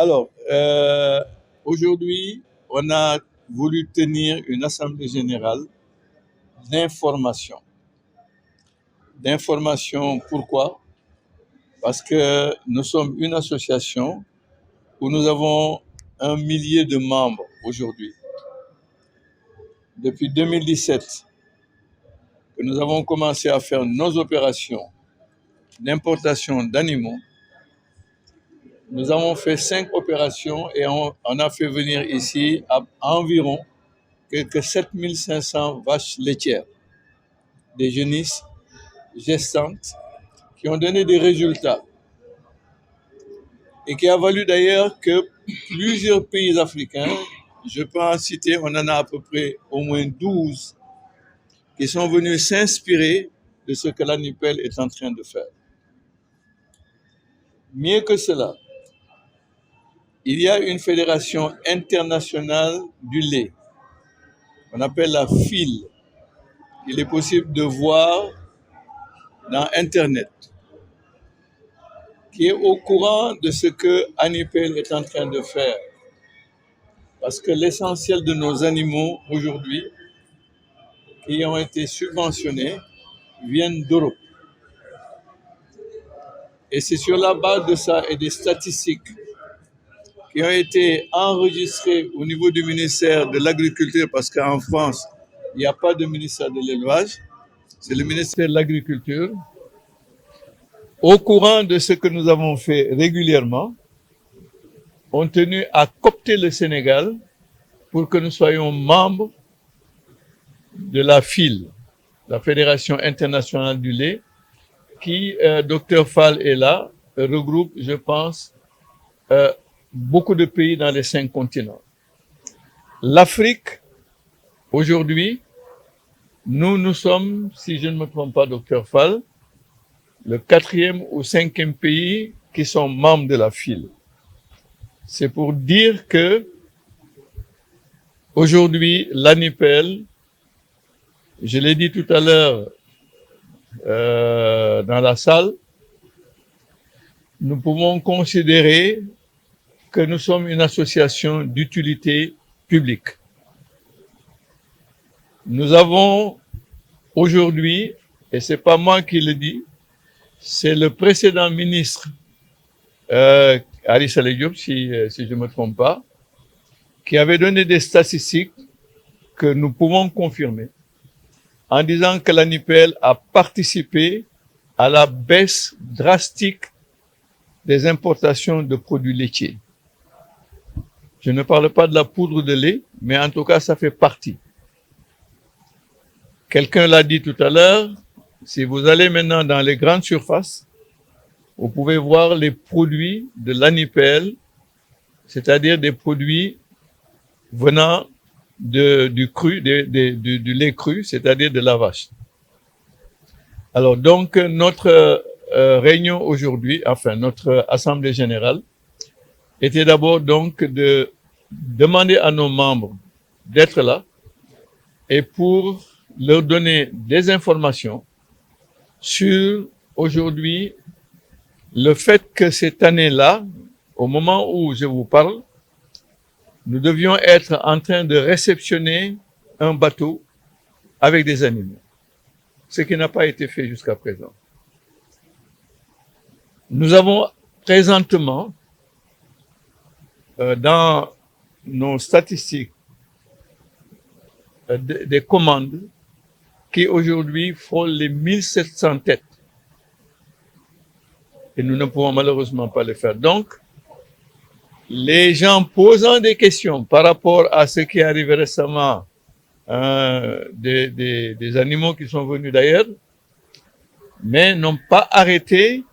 Alors, aujourd'hui, on a voulu tenir une assemblée générale d'information. D'information, pourquoi? Parce que nous sommes une association où nous avons 1 millier de membres aujourd'hui. Depuis 2017, que nous avons commencé à faire nos opérations d'importation d'animaux, nous avons fait 5 opérations et on a fait venir ici à environ quelques 7500 vaches laitières, des génisses gestantes qui ont donné des résultats et qui a valu d'ailleurs que plusieurs pays africains, je peux en citer, on en a à peu près au moins 12, qui sont venus s'inspirer de ce que l'ANIPEL est en train de faire. Mieux que cela, il y a une fédération internationale du lait, qu'on appelle la FIL. Il est possible de voir dans Internet, qui est au courant de ce que ANIPEL est en train de faire. Parce que l'essentiel de nos animaux aujourd'hui, qui ont été subventionnés, viennent d'Europe. Et c'est sur la base de ça et des statistiques qui ont été enregistrées au niveau du ministère de l'Agriculture, parce qu'en France, il n'y a pas de ministère de l'Élevage, c'est le ministère de l'Agriculture. Au courant de ce que nous avons fait régulièrement, ont tenu à coopter le Sénégal pour que nous soyons membres de la FIL, la Fédération internationale du lait, qui, Dr Fall est là, regroupe, je pense, beaucoup de pays dans les 5 continents. L'Afrique, aujourd'hui, nous sommes, si je ne me trompe pas, Dr Fall, le 4e ou 5e pays qui sont membres de la FIL. C'est pour dire que aujourd'hui, l'ANIPEL, je l'ai dit tout à l'heure dans la salle, nous pouvons considérer que nous sommes une association d'utilité publique. Nous avons aujourd'hui, et c'est pas moi qui le dis, c'est le précédent ministre, Ali Saleh Diop, si je ne me trompe pas, qui avait donné des statistiques que nous pouvons confirmer, en disant que l'ANIPEL a participé à la baisse drastique des importations de produits laitiers. Je ne parle pas de la poudre de lait, mais en tout cas, ça fait partie. Quelqu'un l'a dit tout à l'heure, si vous allez maintenant dans les grandes surfaces, vous pouvez voir les produits de l'ANIPEL, c'est-à-dire des produits venant du cru, du lait cru, c'est-à-dire de la vache. Alors donc, notre réunion aujourd'hui, enfin notre assemblée générale, était d'abord donc de demander à nos membres d'être là et pour leur donner des informations sur aujourd'hui le fait que cette année-là, au moment où je vous parle, nous devions être en train de réceptionner un bateau avec des animaux, ce qui n'a pas été fait jusqu'à présent. Nous avons présentement dans nos statistiques des commandes qui aujourd'hui frôlent les 1700 têtes. Et nous ne pouvons malheureusement pas le faire. Donc, les gens posant des questions par rapport à ce qui est arrivé récemment, des animaux qui sont venus d'ailleurs, mais n'ont pas arrêté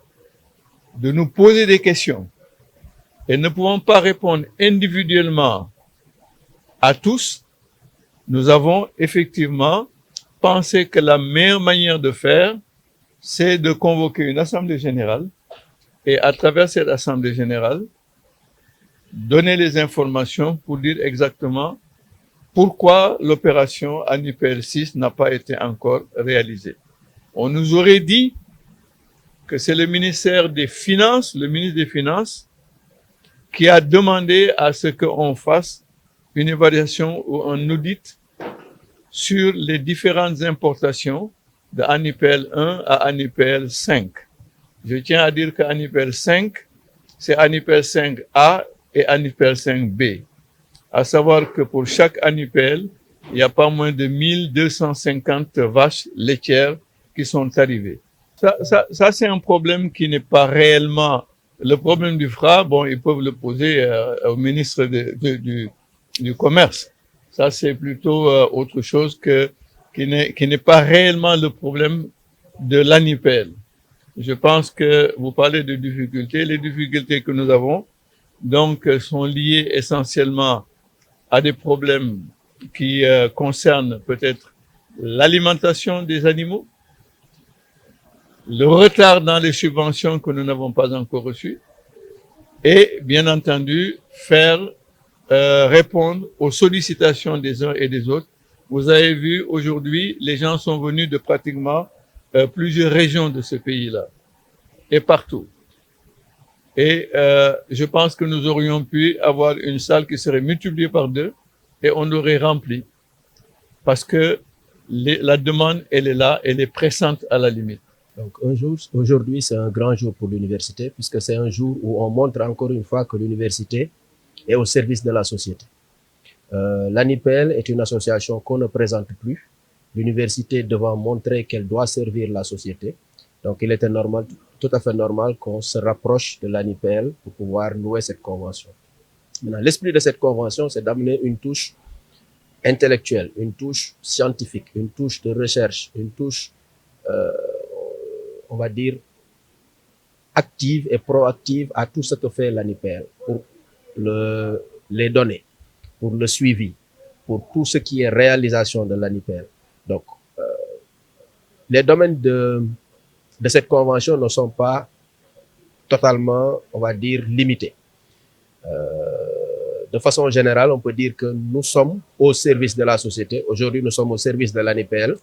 de nous poser des questions. Et ne pouvons pas répondre individuellement à tous. Nous avons effectivement pensé que la meilleure manière de faire, c'est de convoquer une assemblée générale et à travers cette assemblée générale, donner les informations pour dire exactement pourquoi l'opération ANIPEL 6 n'a pas été encore réalisée. On nous aurait dit que c'est le ministère des Finances, le ministre des Finances, qui a demandé à ce qu'on fasse une évaluation ou un audit sur les différentes importations de ANIPL 1 à ANIPL 5. Je tiens à dire que ANIPL 5, c'est ANIPL 5A et ANIPL 5B. À savoir que pour chaque ANIPL, il n'y a pas moins de 1250 vaches laitières qui sont arrivées. Ça c'est un problème qui n'est pas réellement le problème du FRA. Bon, ils peuvent le poser au ministre du Commerce. Ça, c'est plutôt autre chose qui n'est pas réellement le problème de l'ANIPL. Je pense que vous parlez de difficultés. Les difficultés que nous avons, donc, sont liées essentiellement à des problèmes qui concernent peut-être l'alimentation des animaux, le retard dans les subventions que nous n'avons pas encore reçues, et bien entendu, faire répondre aux sollicitations des uns et des autres. Vous avez vu, aujourd'hui, les gens sont venus de pratiquement plusieurs régions de ce pays-là, et partout. Et je pense que nous aurions pu avoir une salle qui serait multipliée par 2 et on l'aurait remplie. Parce que la demande, elle est là, elle est pressante à la limite. Donc aujourd'hui, c'est un grand jour pour l'université, puisque c'est un jour où on montre encore une fois que l'université est au service de la société. L'ANIPL est une association qu'on ne présente plus. L'université devant montrer qu'elle doit servir la société. Donc il était normal, tout à fait normal qu'on se rapproche de l'ANIPL pour pouvoir nouer cette convention. Maintenant, l'esprit de cette convention, c'est d'amener une touche intellectuelle, une touche scientifique, une touche de recherche, une touche, on va dire, active et proactive à tout ce que fait l'ANIPL pour les données, pour le suivi, pour tout ce qui est réalisation de l'ANIPL. Donc, les domaines de cette convention ne sont pas totalement, on va dire, limités. De façon générale, on peut dire que nous sommes au service de la société. Aujourd'hui, nous sommes au service de l'ANIPL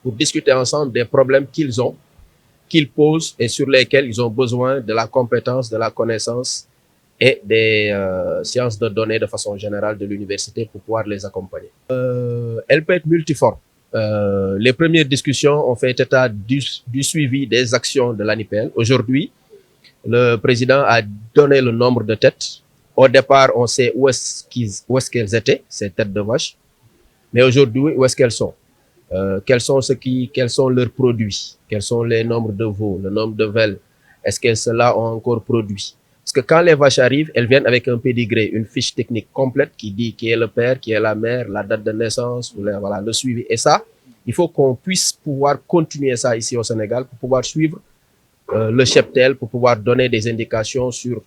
pour discuter ensemble des problèmes qu'ils ont, qu'ils posent et sur lesquels ils ont besoin de la compétence, de la connaissance et des sciences de données de façon générale de l'université pour pouvoir les accompagner. Elle peut être multiforme. Les premières discussions ont fait état du suivi des actions de l'ANIPL. Aujourd'hui, le président a donné le nombre de têtes. Au départ, on sait où est-ce qu'elles étaient, ces têtes de vache. Mais aujourd'hui, où est-ce qu'elles sont? Quels sont leurs produits? Quels sont les nombres de veaux, le nombre de velles? Est-ce que ceux-là ont encore produit? Parce que quand les vaches arrivent, elles viennent avec un pédigré, une fiche technique complète qui dit qui est le père, qui est la mère, la date de naissance, voilà, le suivi. Et ça, il faut qu'on puisse pouvoir continuer ça ici au Sénégal pour pouvoir suivre le cheptel, pour pouvoir donner des indications sur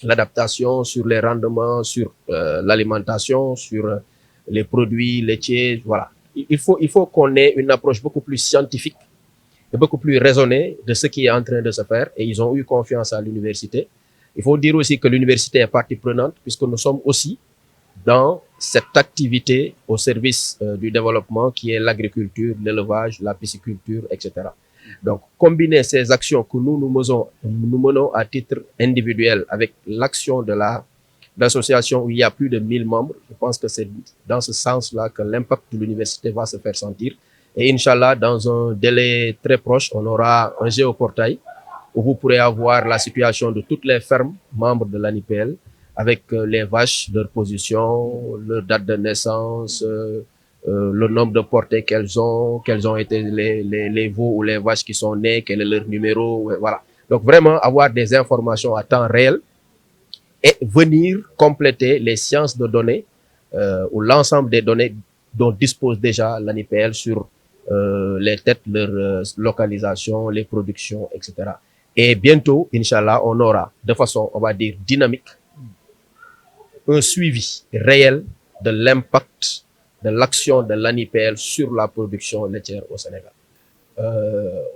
l'adaptation, sur les rendements, sur l'alimentation, sur les produits laitiers, voilà. Il faut qu'on ait une approche beaucoup plus scientifique et beaucoup plus raisonnée de ce qui est en train de se faire. Et ils ont eu confiance à l'université. Il faut dire aussi que l'université est partie prenante puisque nous sommes aussi dans cette activité au service du développement qui est l'agriculture, l'élevage, la pisciculture, etc. Donc, combiner ces actions que nous menons à titre individuel avec l'action de l'association où il y a plus de 1000 membres, je pense que c'est dans ce sens-là que l'impact de l'université va se faire sentir. Et Inch'Allah, dans un délai très proche, on aura un géoportail où vous pourrez avoir la situation de toutes les fermes membres de l'ANIPL avec les vaches, leur position, leur date de naissance, le nombre de portées qu'elles ont été les veaux ou les vaches qui sont nées, quel est leur numéro, voilà. Donc vraiment avoir des informations à temps réel et venir compléter les sciences de données ou l'ensemble des données dont dispose déjà l'ANIPL sur les têtes, leur localisation, les productions, etc. Et bientôt, Inch'Allah, on aura de façon, on va dire, dynamique, un suivi réel de l'impact de l'action de l'ANIPL sur la production laitière au Sénégal.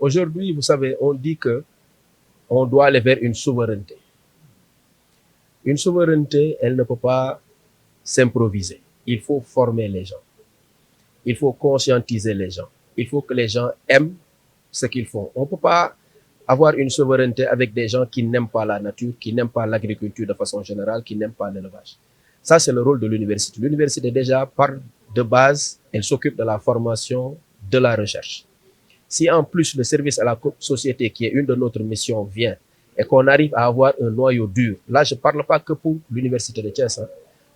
Aujourd'hui, vous savez, on dit que on doit aller vers une souveraineté. Une souveraineté, elle ne peut pas s'improviser. Il faut former les gens. Il faut conscientiser les gens. Il faut que les gens aiment ce qu'ils font. On ne peut pas avoir une souveraineté avec des gens qui n'aiment pas la nature, qui n'aiment pas l'agriculture de façon générale, qui n'aiment pas l'élevage. Ça, c'est le rôle de l'université. L'université, déjà, par de base, elle s'occupe de la formation, de la recherche. Si en plus le service à la société, qui est une de notre missions, vient et qu'on arrive à avoir un noyau dur, là, je ne parle pas que pour l'université de Thiès, hein.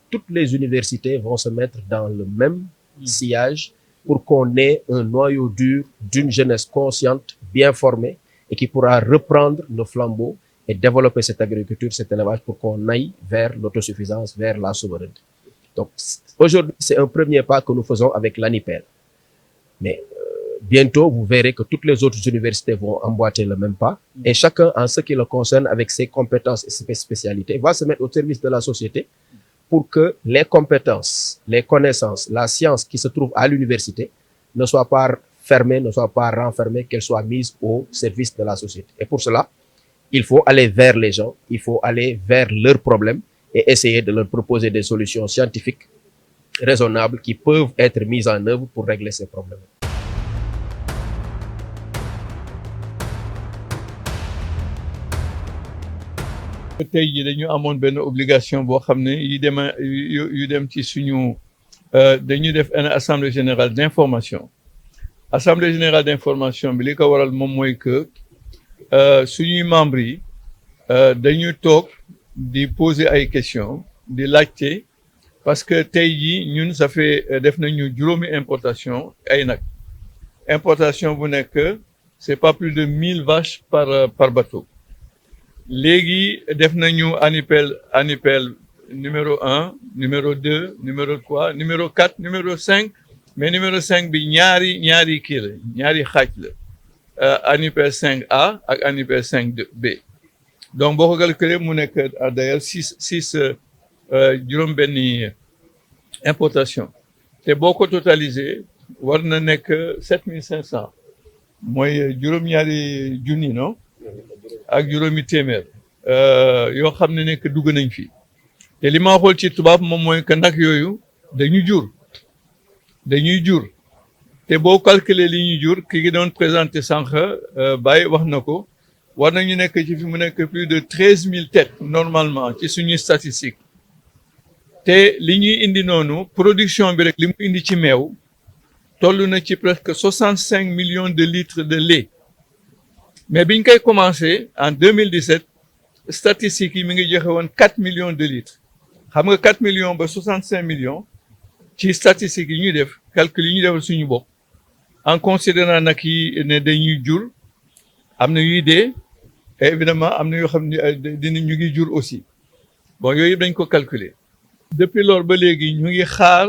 Toutes les universités vont se mettre dans le même sillage pour qu'on ait un noyau dur d'une jeunesse consciente, bien formée, et qui pourra reprendre le flambeau et développer cette agriculture, cet élevage, pour qu'on aille vers l'autosuffisance, vers la souveraineté. Donc, aujourd'hui, c'est un premier pas que nous faisons avec l'ANIPEL. Mais bientôt, vous verrez que toutes les autres universités vont emboîter le même pas, et chacun, en ce qui le concerne, avec ses compétences et ses spécialités, va se mettre au service de la société pour que les compétences, les connaissances, la science qui se trouve à l'université ne soient pas fermées, ne soient pas renfermées, qu'elles soient mises au service de la société. Et pour cela, il faut aller vers les gens, il faut aller vers leurs problèmes et essayer de leur proposer des solutions scientifiques raisonnables qui peuvent être mises en œuvre pour régler ces problèmes. tey jii dañu amoon benn obligation boo xam ne yu dem ci suñu dañu def une assemblée générale d'information. Assemblée générale d'information bi li ko waral moom mooy que suñuy membres yi dañu toog di poser ay questions di laajte parce que tey jii ñun ça fait def nañu juróomi importation ay nag importation bu nekk c'est pas plus de 1000 vaches par bateau. Léegi def nañu ANIPEL numéro 1, numéro 2, numéro 3, numéro 4, numéro 5, mais numéro 5 bi ñaari kii la ñaari xaaj la ANIPEL 5A ak ANIPEL 5B. Donc boo ko calculé mu nekk d'ailleurs six juróom-benni importation te boo ko totalisé war na nekk 7500 mooy juróom-ñaari junni non ak juróomi téeméer yoo xam ne nekk dugg nañ fi te li ma xool ci tubaab moom mooy que nag yooyu dañuy jur te boo calculer li ñuy jur ki ngi doon présenté sànq Baye wax na ko war nañu nekk ci fi mu nekk plus de 13000 têtes normalement ci suñuy statistique te li ñuy indi noonu production bi rek li mu indi ci meew toll na ci presque 65 millions de litres de lait. Mais biñ koy commencé en 2017 statistiques yi mi ngi joxe woon 4 millions de litres xam nga 4 millions ba 65 millions ci statistiques yi ñuy def calcul yi ñuy defal suñu bopp en considérant nag yi ne dañuy jur am na yuy dee et évidemment am na yoo xam ne dina ñu ngi jur aussi bon yooyu yëpp dañ ko calculer depuis loolu ba léegi ñu ngi xaar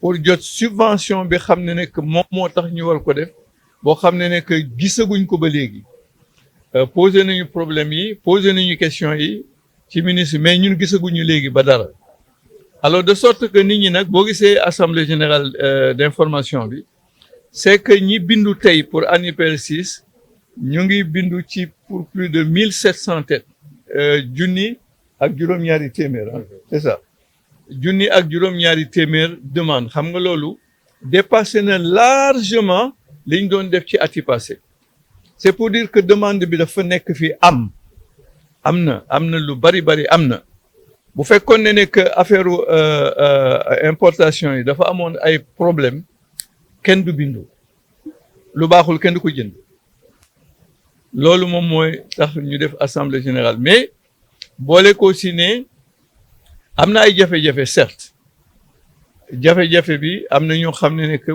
pour jot subvention bi xam ne nekk moom moo tax ñu war ko def boo xam ne nekk gisaguñ ko ba léegi. Posé nañu problème yi posé nañu question yi ci ministre mais ñun gisaguñu léegi ba dara alors de sorte que nit ñi nag boo gisee assemblée générale d'information bi c'est que ñi bindu tey pour ANIPEL 6 ñu ngi bindu ci pour plus de 1700 têtes junni ak juróom-ñaari téeméer c'est ça junni ak juróom-ñaari téeméer demande xam nga loolu dépassé na largement li ñu doon def ci at yi passé. C'est pour dire que demande bi dafa nekk fi am na lu bari am na bu fekkoon ne que affaire importation yi dafa amoon ay problème kenn du bindu lu baaxul kenn du ko jënd loolu moom mooy tax ñu def assemblée générale mais boole ko si ne am na ay jafe-jafe certes jafe-jafe bi am na ñoo xam ne que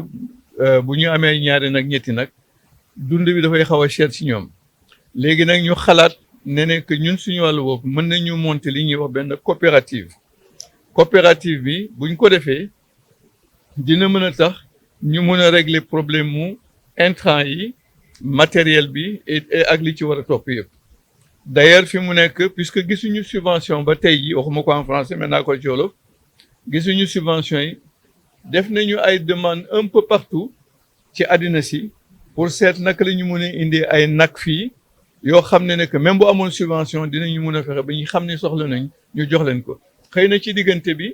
bu ñu amee ñaari nag ñetti nag dund bi dafay xaw a cher ci ñoom léegi nag ñu xalaat ne que ñun suñu wàllu bopp mën nañu monter li ñuy wax benn coopérative bi buñ ko defee dina mën a tax ñu mën a régler problème mu intrant yi matériel bi et ak li ci war a topp yëpp d'ailleurs fi mu nekk puisque gisuñu subvention ba tey ji waxuma ko en français mais naa ko ci wolof gisuñu subvention yi def nañu ay demandes un peu partout ci àddina si pour seet naka la ñu mën a indi ay nag fii yoo xam ne que même bu amoon subvention dinañu mën a fexe ba ñu xam ne soxla nañ ñu jox leen ko xëy na ci diggante bi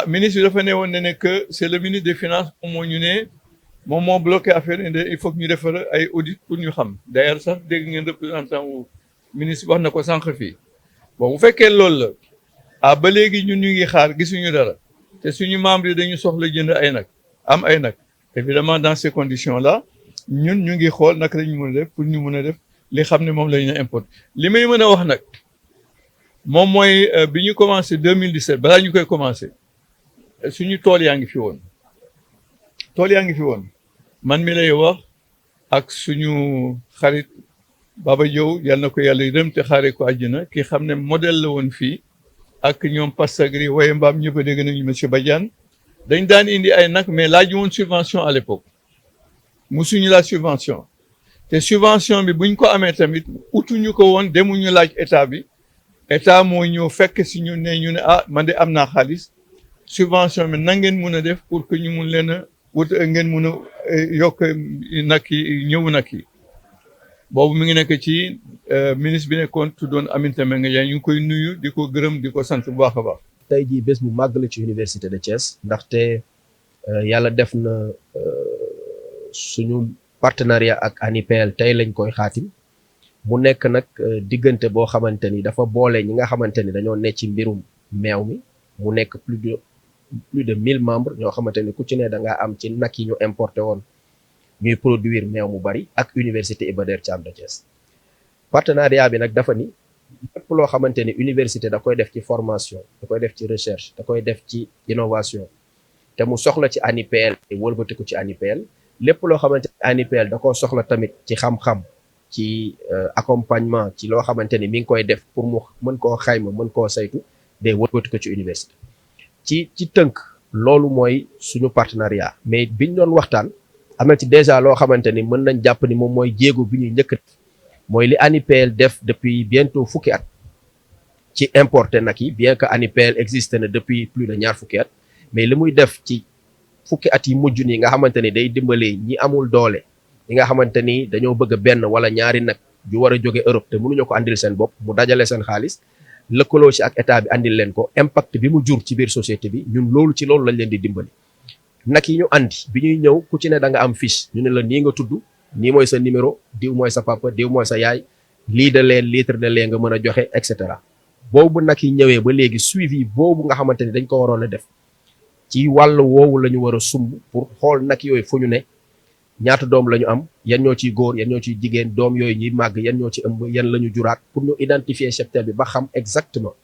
ministre bi dafa ne woon ne que c'est le ministre des finances moom moo ñu ne moom moo bloqué affaire yi il faut que ñu defar ay audit pour ñu xam d'ailleurs sax dégg ngeen représentant wu ministre wax na ko sànq fii bon bu fekkee loolu la ba léegi ñun ñu ngi xaar gisuñu dara te suñu membres yi dañu soxla jënd ay nag am ay nag évidemment dans ces conditions là ñun ñu ngi xool naka lañu mën a def pour ñu mën a def li xam ne moom la ñu importe li may mën a wax nag moom mooy bi ñu commencé 2017 balaa ñu koy commencé suñu tool yaa ngi fi woon man mi lay wax ak suñu xarit Baba Diaw yal na ko yàlla yërëm te xaare ko àjjana ki xam ne modèle la woon fii ak ñoom Passagri waye mbaam ñëpp a dégg nañu monsieur Badiane dañ daan indi ay nag mais laaj woon subvention à l'époque musuñu laaj subvention te subvention bi buñ ko amee tamit utuñu ko woon demuñu laaj état bi état moo ñëw fekk si ñu ne man de am naa xaalis subvention bi na ngeen mun a def pour que ñu mun leen a wut ngeen mun a yokk nag yi ñëw nag yi boobu mi ngi nekk ci ministre bi nekkoon tuddoon Aminata Mbengue Ndiaye ñu ngi koy nuyu di ko gërëm di ko sant bu baax a baax. tey jii bés bu màgg la ci université de Thiès ndaxte yàlla def na suñu partenariat ak ANIPL tey lañ koy xaatim mu nekk nag diggante boo xamante ni dafa boole ñi nga xamante ni dañoo nekk ci mbirum meew mi mu nekk plus de 1000 membres ñoo xamante ni ku ci ne da ngaa am ci nag yi ñu importé woon ñuy produire meew mu bari ak université Iba Der Thiam de Thiès partenariat bi nag dafa ni lépp loo xamante ni université da koy def ci formation da koy def ci recherche da koy def ci innovation te mu soxla ci ANIPL te wëlbatiku ci ANIPL lépp loo xamante ni ANIPL da koo soxla tamit ci xam-xam ci accompagnement ci loo xamante ni mi ngi koy def pour mu mën koo xayma mën koo saytu day wëlbatiku ci université ci tënk loolu mooy suñu partenariat mais biñ doon waxtaan am na ci déjà loo xamante ni mën nañ jàpp ni moom mooy jéego bi ñuy njëkk mooy li ANIPL def depuis bientôt fukki at ci importer nag yi bien que ANIPL existe na depuis plus de ñaar fukki at mais li muy def ci fukki at yi mujj nii nga xamante ni day dimbale ñi amul doole ñi nga xamante ni dañoo bëgg benn wala ñaari nag ju war a jóge Europe te mënuñu ko andil seen bopp mu dajale seen xaalis lëkkaloo ci ak état bi andil leen ko impact bi mu jur ci biir société bi ñun loolu ci loolu lañ leen di dimbali. nag yi ñu andi bi ñuy ñëw ku ci ne da nga am fiche ñu ne la nii nga tudd nii mooy sa numéro diw mooy sa papa diw mooy sa yaay lii de leen litre de lait nga mën a joxe et cetera boobu nag yi ñëwee ba léegi suivi boobu nga xamante ni dañ ko waroon a def ci wàll woowu la ñu war a sumb pour xool nag yooyu fu ñu ne ñaata doom la ñu am yan ñoo ciy góor yan ñoo ciy jigéen doom yooyu ñuy màgg yan ñoo ci ëmb yan la ñu juraat pour ñu identifier cheptel bi ba xam exactement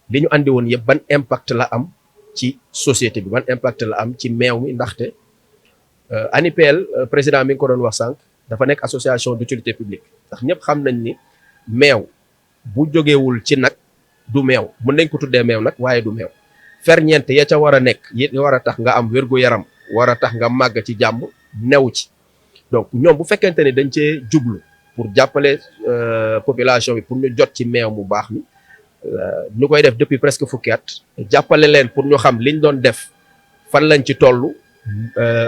li ñu andi woon yëpp ban impact la am ci société bi ban impact la am ci meew mi ndaxte ANIPL président mi ngi ko doon wax sànq dafa nekk association d'utilité publique ndax ñëpp xam nañ ni meew bu jógewul ci nag du meew mën nañ ko tuddee meew nag waaye du meew ferñeent ya ca war a nekk yi war a tax nga am wér-gu-yaram war a tax nga màgg ci jàmm new ci donc ñoom bu fekkente ni dañ cee jublu pour jàppale population bi pour ñu jot ci meew mu baax mi ñu koy def depuis presque fukki at jàppale leen pour ñu xam liñ doon def fan lañ ci toll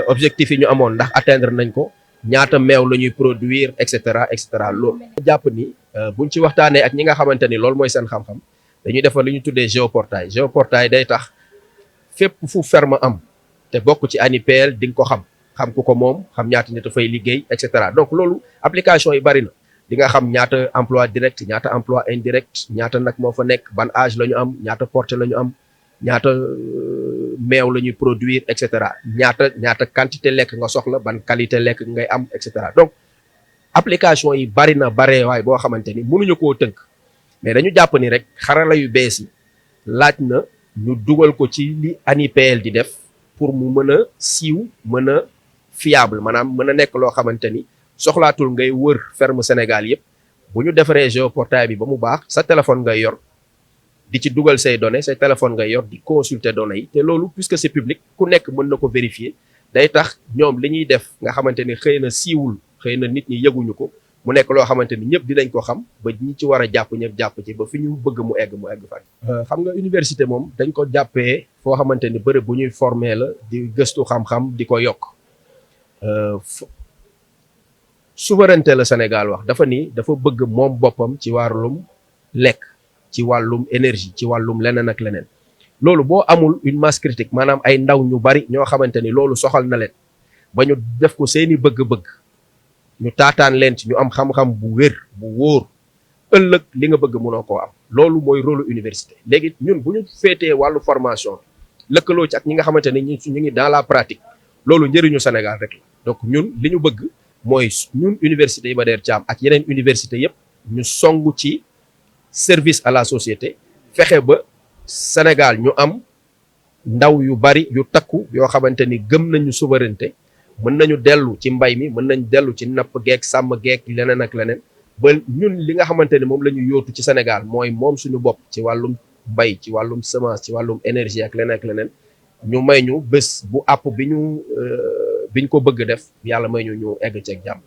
objectif yi ñu amoon ndax atteindre nañ ko ñaata meew la ñuy produire et cetera loolu jàpp ni buñ ci waxtaanee ak ñi nga xamante ni loolu mooy seen xam-xam dañuy defar li ñu tuddee géoportail day tax fépp fu ferme am te bokk ci ANIPL di nga ko xam ku ko moom xam ñaata nit fay liggéey et cetera donc loolu application yi bari na di nga xam ñaata emploi direct ñaata emploi indirect ñaata nag moo fa nekk ban âge la ñu am ñaata portée la ñu am ñaata meew la ñuy produire et cetera ñaata quantité lekk nga soxla ban qualité lekk ngay am et cetera donc application yi bari na bareewaay boo xamante ni mënuñu koo tënk mais dañu jàpp ni rek xarala yu bees yi laaj na ñu dugal ko ci li ANIPL di def pour mu mën a siiw mën a fiable maanaam mën a nekk loo xamante ni soxlaatul ngay wër ferme Sénégal yëpp bu ñu defaree géoportail bi ba mu baax sa téléphone ngay yor di ci dugal say données say téléphone ngay yor di consulter données yi te loolu puisque c'est public ku nekk mën na ko vérifier day tax ñoom li ñuy def nga xamante ni xëy na siiwul xëy na nit ñi yëguñu ko mu nekk loo xamante ni ñëpp dinañ ko xam ba ñi ci war a jàpp ñëpp jàpp ci ba fi ñu bëgg mu egg fan. xam nga université moom dañ ko jàppee foo xamante ni bërëb bu ñuy former la di gëstu xam-xam di ko yokk souveraineté la Sénégal wax dafa ni dafa bëgg moom boppam ci wàllum lekk ci wàllum énergie ci wàllum leneen ak leneen loolu boo amul une masse critique maanaam ay ndaw ñu bari ñoo xamante ni loolu soxal na leen ba ñu def ko seeni bëgg-bëgg ñu taataan leen ci ñu am xam-xam bu wér bu wóor ëllëg li nga bëgg mënoo koo am loolu mooy rôle université. léegi ñun bu ñu féetee wàllu formation lëkkaloo ci ak ñi nga xamante ne ñu ngi dans la pratique loolu njëriñu Sénégal rek la donc ñun li ñu bëgg mooy ñun université Iba Der Thiam ak yeneen université yëpp ñu songu ci service à la société fexe ba Sénégal ñu am ndaw yu bari yu takku yoo xamante ni gëm nañu souveraineté mën nañu dellu ci mbay mi mën nañu dellu ci napp geek sàmm geek leneen ak leneen ba ñun li nga xamante ni moom la ñu yóotu ci Sénégal mooy moom suñu bopp ci wàllum mbay ci wàllum semence ci wàllum énergie ak leneen ñu may ñu bés bu àpp biñ ko bëgg def yàlla may ñu egg ceeg jàmm